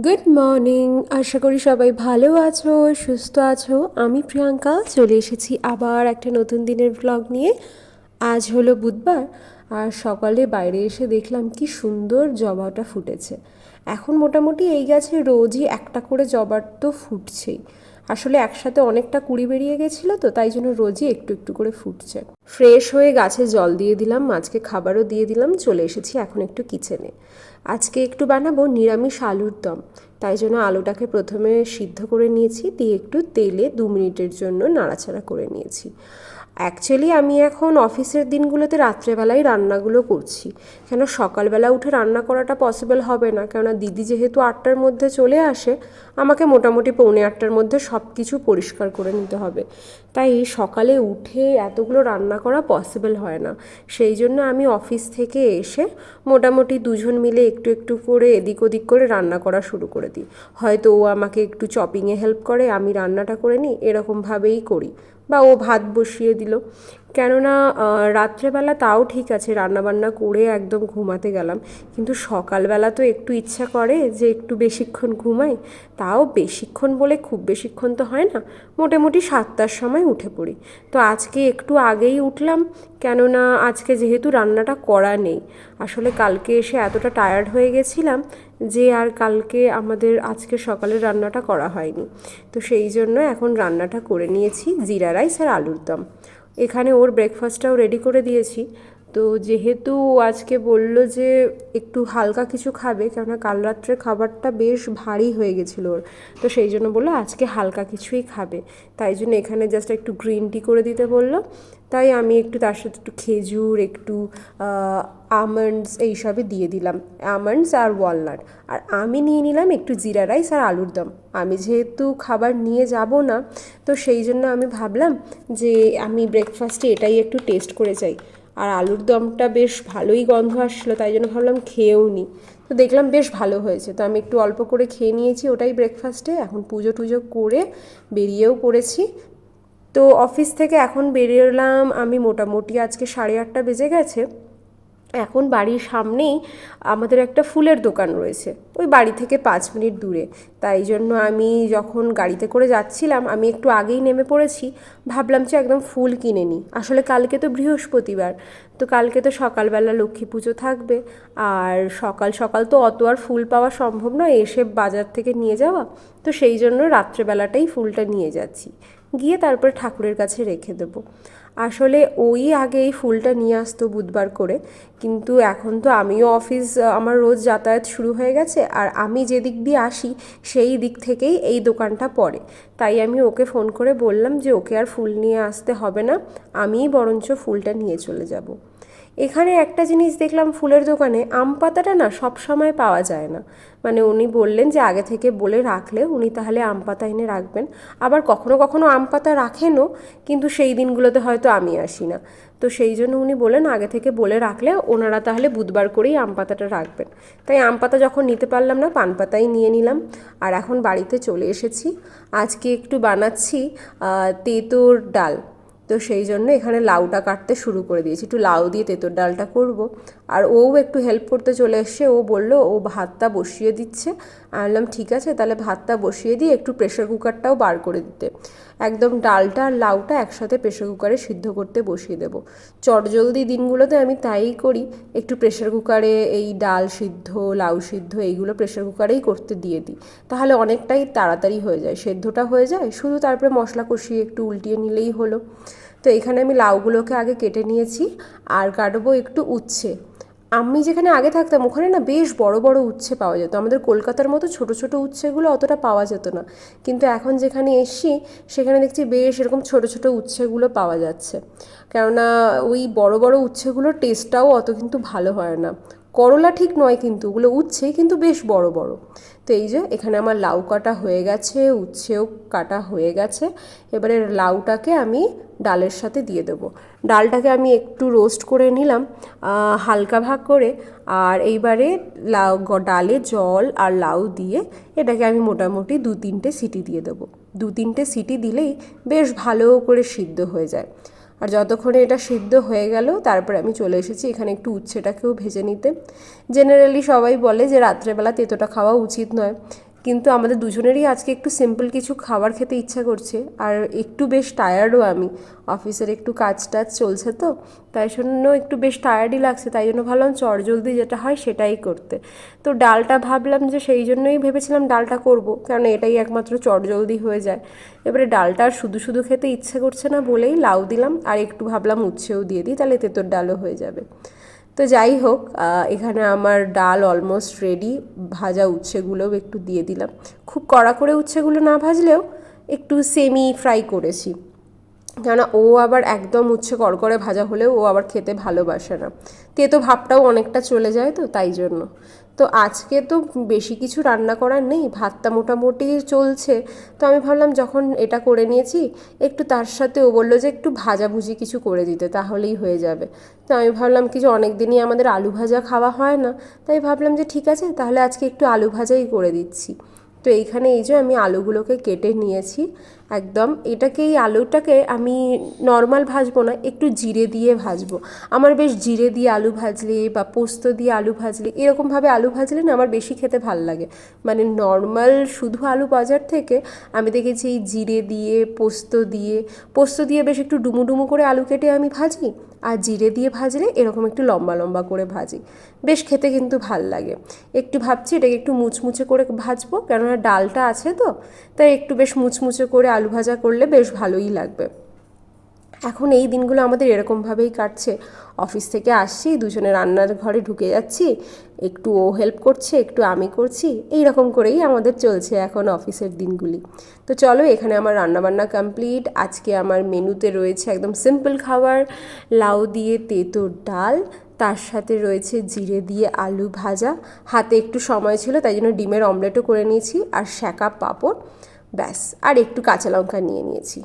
Good morning. আশা করি সবাই ভালো আছো, সুস্থ আছো। আমি প্রিয়াঙ্কা চলে এসেছি আবার একটা নতুন দিনের ব্লগ নিয়ে। আজ হলো বুধবার, আর সকালে বাইরে এসে দেখলাম কি সুন্দর জবাটা ফুটেছে। এখন মোটামুটি এই গাছে রোজই একটা করে জবার তো ফুটছেই। আসলে একসাথে অনেকটা কুড়ি বেরিয়ে গেছিলো, তো তাই জন্য রোজই একটু একটু করে ফুটছে। ফ্রেশ হয়ে গাছে জল দিয়ে দিলাম, মাছকে খাবারও দিয়ে দিলাম, চলে এসেছি এখন একটু কিচেনে। আজকে একটু বানাবো নিরামিষ আলুর দম। তাই জন্য আলুটাকে প্রথমে সিদ্ধ করে নিয়েছি, দিয়ে একটু তেলে 2 মিনিটের জন্য নাড়াচাড়া করে নিয়েছি। অ্যাকচুয়ালি আমি এখন অফিসের দিনগুলোতে রাত্রেবেলায় রান্নাগুলো করছি, কেন সকালবেলা উঠে রান্না করাটা পসিবল হবে না, কেননা দিদি যেহেতু 8টার মধ্যে চলে আসে, আমাকে মোটামুটি 7:45-8টার মধ্যে সব কিছু পরিষ্কার করে নিতে হবে। তাই সকালে উঠে এতগুলো রান্না করা পসিবল হয় না। সেই জন্য আমি অফিস থেকে এসে মোটামুটি দুজন মিলে একটু একটু করে এদিক ওদিক করে রান্না করা শুরু করে দিই। হয়তো ও আমাকে একটু চপিংয়ে হেল্প করে, আমি রান্নাটা করে নিই, এরকমভাবেই করি। বা ও ভাত বসিয়ে দিল। কেননা রাত্রেবেলা তাও ঠিক আছে, রান্নাবান্না করে একদম ঘুমাতে গেলাম, কিন্তু সকালবেলা তো একটু ইচ্ছা করে যে একটু বেশিক্ষণ ঘুমাই। তাও বেশিক্ষণ বলে খুব বেশিক্ষণ তো হয় না, মোটামুটি 7টার সময় উঠে পড়ি। তো আজকে একটু আগেই উঠলাম, কেননা আজকে যেহেতু রান্নাটা করা নেই। আসলে কালকে এসে এতটা টায়ার্ড হয়ে গেছিলাম যে আর কালকে আমাদের আজকে সকালের রান্নাটা করা হয়নি। তো সেই জন্য এখন রান্নাটা করে নিয়েছি, জিরা রাইস আর আলুর দম। এখানে ওর ব্রেকফাস্টটাও রেডি করে দিয়েছি। তো যেহেতু আজকে বলল যে একটু হালকা কিছু খাবে, কেননা কাল রাত্রে খাবারটা বেশ ভারী হয়ে গেছিলো ওর, তো সেই জন্য বললো আজকে হালকা কিছুই খাবে। তাই জন্য এখানে জাস্ট একটু গ্রিন টি করে দিতে বললো। তাই আমি একটু তার সাথে একটু খেজুর, একটু আমন্ডস এইসবই দিয়ে দিলাম, আমন্ডস আর ওয়ালনাট। আর আমি নিয়ে নিলাম একটু জিরা রাইস আর আলুর দম। আমি যেহেতু খাবার নিয়ে যাব না, তো সেই জন্য আমি ভাবলাম যে আমি ব্রেকফাস্টে এটাই একটু টেস্ট করে যাই। আর আলুর দমটা বেশ ভালোই গন্ধ আসছিলো, তাই জন্য ভাবলাম খেয়েও নিই। তো দেখলাম বেশ ভালো হয়েছে, তো আমি একটু অল্প করে খেয়ে নিয়েছি ওটাই ব্রেকফাস্টে। এখন পুজো টুজো করে বেরিয়েও পড়েছি। তো অফিস থেকে এখন বেরিয়েলাম আমি মোটামুটি আজকে 8:30 বেজে গেছে। এখন বাড়ির সামনেই আমাদের একটা ফুলের দোকান রয়েছে, ওই বাড়ি থেকে 5 মিনিট দূরে। তাই জন্য আমি যখন গাড়িতে করে যাচ্ছিলাম, আমি একটু আগেই নেমে পড়েছি। ভাবলাম যে একদম ফুল কিনে নিই। আসলে কালকে তো বৃহস্পতিবার, তো কালকে তো সকালবেলা লক্ষ্মী পুজো থাকবে। আর সকাল সকাল তো অত আর ফুল পাওয়া সম্ভব নয়, এসে বাজার থেকে নিয়ে যাওয়া। তো সেই জন্য রাত্রেবেলাটাই ফুলটা নিয়ে যাচ্ছি, গিয়ে তারপরে ঠাকুরের কাছে রেখে দেবো। আসলে ওই আগে এই ফুলটা নিয়ে আসতো বুধবার করে, কিন্তু এখন তো আমিও অফিস, আমার রোজ যাতায়াত শুরু হয়ে গেছে, আর আমি যে দিক দিয়ে আসি সেই দিক থেকেই এই দোকানটা পড়ে। তাই আমি ওকে ফোন করে বললাম যে ওকে আর ফুল নিয়ে আসতে হবে না, আমিই বরঞ্চ ফুলটা নিয়ে চলে যাব। এখানে একটা জিনিস দেখলাম ফুলের দোকানে, আম পাতাটা না সব সময় পাওয়া যায় না। মানে উনি বললেন যে আগে থেকে বলে রাখলে উনি তাহলে আম পাতা এনে রাখবেন। আবার কখনো কখনো আম পাতা রাখেনও, কিন্তু সেই দিনগুলোতে হয়তো আমি আসি না। তো সেই জন্য উনি বলেন আগে থেকে বলে রাখলে ওনারা তাহলে বুধবার করেই আম পাতাটা রাখবেন। তাই আম পাতা যখন নিতে পারলাম না, পান পাতাই নিয়ে নিলাম। আর এখন বাড়িতে চলে এসেছি। আজকে একটু বানাচ্ছি তেঁতুর ডাল। তো সেই জন্য এখানে লাউটা কাটতে শুরু করে দিয়েছি, একটু লাউ দিয়ে তেঁতুর ডালটা করব। আর ও একটু হেল্প করতে চলে এসছে, ও বলল ও ভাতটা বসিয়ে দিচ্ছে। আমি বললাম ঠিক আছে, তাহলে ভাতটা বসিয়ে দিয়ে একটু প্রেশার কুকারটাও বার করে দিতে। একদম ডালটা আর লাউটা একসাথে প্রেশার কুকারে সিদ্ধ করতে বসিয়ে দেবো। চটজলদি দিনগুলোতে আমি তাই করি, একটু প্রেশার কুকারে এই ডাল সিদ্ধ, লাউ সিদ্ধ এইগুলো প্রেশার কুকারেই করতে দিয়ে দিই। তাহলে অনেকটাই তাড়াতাড়ি হয়ে যায়, সেদ্ধটা হয়ে যায়, শুধু তারপরে মশলা কষিয়ে একটু উল্টিয়ে নিলেই হলো। তো এখানে আমি লাউগুলোকে আগে কেটে নিয়েছি, আর কাটবো একটু উচ্ছে। আমি যেখানে আগে থাকতাম ওখানে না বেশ বড় বড় উচ্ছে পাওয়া যেত, আমাদের কলকাতার মতো ছোট ছোট উচ্ছেগুলো অতটা পাওয়া যেত না। কিন্তু এখন যেখানে এসছি সেখানে দেখছি বেশ এরকম ছোট ছোট উচ্ছেগুলো পাওয়া যাচ্ছে। কেননা ওই বড় বড় উচ্ছেগুলোর টেস্টটাও অত কিন্তু ভালো হয় না। করলা ঠিক নয়, কিন্তু ওগুলো উচ্ছে কিন্তু বেশ বড় বড়। তো এই যে এখানে আমার লাউ কাটা হয়ে গেছে, উচ্ছেও কাটা হয়ে গেছে। এবারে লাউটাকে আমি ডালের সাথে দিয়ে দেবো। ডালটাকে আমি একটু রোস্ট করে নিলাম হালকা ভাগ করে। আর এইবারে ডালে জল আর লাউ দিয়ে এটাকে আমি মোটামুটি 2-3টে সিটি দিয়ে দেবো। 2-3টে সিটি দিলেই বেশ ভালো করে সিদ্ধ হয়ে যায়। আর যতক্ষণে এটা সিদ্ধ হয়ে গেল, তারপরে আমি চলে এসেছি এখানে একটু উচ্ছেটাকেও ভেজে নিতে। জেনারেলি সবাই বলে যে রাত্রেবেলা তেঁতোটা খাওয়া উচিত নয়, কিন্তু আমাদের দুজনেরই আজকে একটু সিম্পল কিছু খাবার খেতে ইচ্ছা করছে, আর একটু বেশ টায়ার্ডও আমি, অফিসের একটু কাজ টাজ চলছে তো, তাই জন্য একটু বেশ টায়ার্ডই লাগছে, তাই জন্য ভাবলাম চটজলদি যেটা হয় সেটাই করতে। তো ডালটা ভাবলাম যে সেই জন্যই ভেবেছিলাম ডালটা করব, কারণ এটাই একমাত্র চটজলদি হয়ে যায়। এবারে ডালটা আর শুধু শুধু খেতে ইচ্ছে করছে না বলেই লাউ দিলাম, আর একটু ভাবলাম উচ্ছেও দিয়ে দিই, তাহলে তেঁতোর ডালও হয়ে যাবে। তো যাই হোক, এখানে আমার ডাল অলমোস্ট রেডি। ভাজা উচ্ছেগুলোও একটু দিয়ে দিলাম, খুব কড়া করে উচ্ছেগুলো না ভাজলেও একটু সেমি ফ্রাই করেছি, কেননা ও আবার একদম উচ্ছে কড়কড়ে ভাজা হলেও ও আবার খেতে ভালোবাসে না, তেতো ভাবটাও অনেকটা চলে যায়, তো তাই জন্য। তো আজকে তো বেশি কিছু রান্না করার নেই, ভাতটা মোটামুটি চলছে, তো আমি ভাবলাম যখন এটা করে নিয়েছি একটু তার সাথে, ও বললো যে একটু ভাজাভুজি কিছু করে দিতে তাহলেই হয়ে যাবে। তো আমি ভাবলাম কি যে অনেক দিনই আমাদের আলু ভাজা খাওয়া হয় না, তাই ভাবলাম যে ঠিক আছে তাহলে আজকে একটু আলু ভাজাই করে দিচ্ছি। তো এইখানে এই যে আমি আলুগুলোকে কেটে নিয়েছি একদম। এই আলুটাকে আমি নর্মাল ভাজবো না, একটু জিরে দিয়ে ভাজবো। আমার বেশ জিরে দিয়ে আলু ভাজলে বা পোস্ত দিয়ে আলু ভাজলে, এরকমভাবে আলু ভাজলে না আমার বেশি খেতে ভাল লাগে। মানে নর্মাল শুধু আলু ভাজার থেকে আমি দেখেছি এই জিরে দিয়ে পোস্ত দিয়ে বেশ একটু ডুমু ডুমু করে আলু কেটে আমি ভাজি, আর জিরে দিয়ে ভাজলে এরকম একটু লম্বা লম্বা করে ভাজি, বেশ খেতে কিন্তু ভাল লাগে। একটু ভাবছি এটাকে একটু মুচমুচে করে ভাজবো, কেননা ডালটা আছে তো, তাই একটু বেশ মুচমুচে করে আলু ভাজা করলে বেশ ভালোই লাগবে। এখন এই দিনগুলো আমাদের এরকমভাবেই কাটছে, অফিস থেকে আসছি, দুজনে রান্নার ঘরে ঢুকে যাচ্ছি, একটু ও হেল্প করছে একটু আমি করছি, এই রকম করেই আমাদের চলছে এখন অফিসের দিনগুলি। তো চলো, এখানে আমার রান্নাবান্না কমপ্লিট। আজকে আমার মেনুতে রয়েছে একদম সিম্পল খাবার, লাউ দিয়ে তেঁতোর ডাল, তার সাথে রয়েছে জিরে দিয়ে আলু ভাজা, হাতে একটু সময় ছিল তাই জন্য ডিমের অমলেটও করে নিয়েছি, আর সেঁকা পাঁপড়, ব্যাস, আর একটু কাঁচা লঙ্কা নিয়ে নিয়েছি।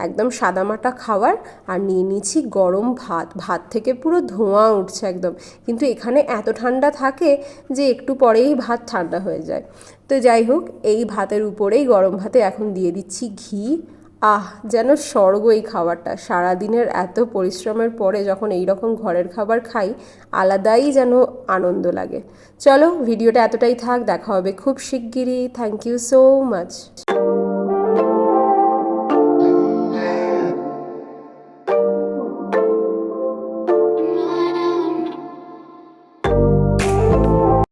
একদম সাদামাটা খাবার। আর নিয়ে নিয়েছি গরম ভাত, ভাত থেকে পুরো ধোঁয়া উঠছে একদম, কিন্তু এখানে এত ঠান্ডা থাকে যে একটু পরেই ভাত ঠান্ডা হয়ে যায়। তো যাই হোক, এই ভাতের উপরেই গরম ভাতে এখন দিয়ে দিচ্ছি ঘি। যেন স্বর্গ এই খাবারটা, সারাদিনের এত পরিশ্রমের পরে যখন এই রকম ঘরের খাবার খাই, আলাদাই যেন আনন্দ লাগে। চলো, ভিডিওটা এতটাই থাক, দেখা হবে খুব শিগগিরই। Thank you so much.